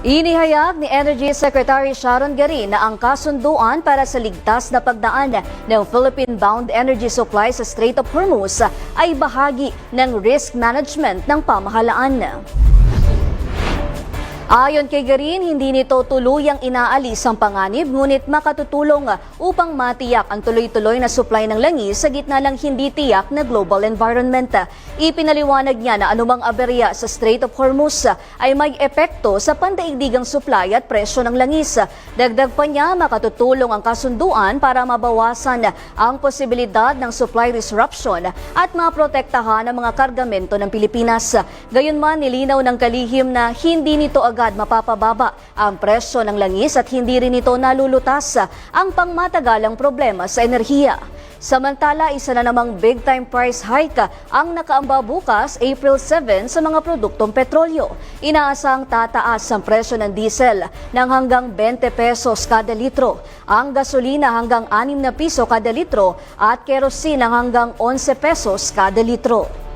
Inihayag ni Energy Secretary Sharon Garin na ang kasunduan para sa ligtas na pagdaan ng Philippine-bound energy supply sa Strait of Hormuz ay bahagi ng risk management ng pamahalaan. Ayon kay Garin, hindi nito tuluyang inaalis ang panganib ngunit makatutulong upang matiyak ang tuloy-tuloy na supply ng langis sa gitna ng hindi tiyak na global environment. Ipinaliwanag niya na anumang aberya sa Strait of Hormuz ay may epekto sa pandaigdigang supply at presyo ng langis. Dagdag pa niya, makatutulong ang kasunduan para mabawasan ang posibilidad ng supply disruption at maprotektahan ang mga kargamento ng Pilipinas. Gayunman, nilinaw ng kalihim na hindi nito agad mapapababa ang presyo ng langis at hindi rin ito nalulutas ang pangmatagalang problema sa enerhiya. Samantala, isa na namang big-time price hike ang nakaamba bukas, April 7, sa mga produktong petrolyo. Inaasang tataas ang presyo ng diesel ng hanggang 20 pesos kada litro, ang gasolina hanggang 6 na piso kada litro at kerosene ng hanggang 11 pesos kada litro.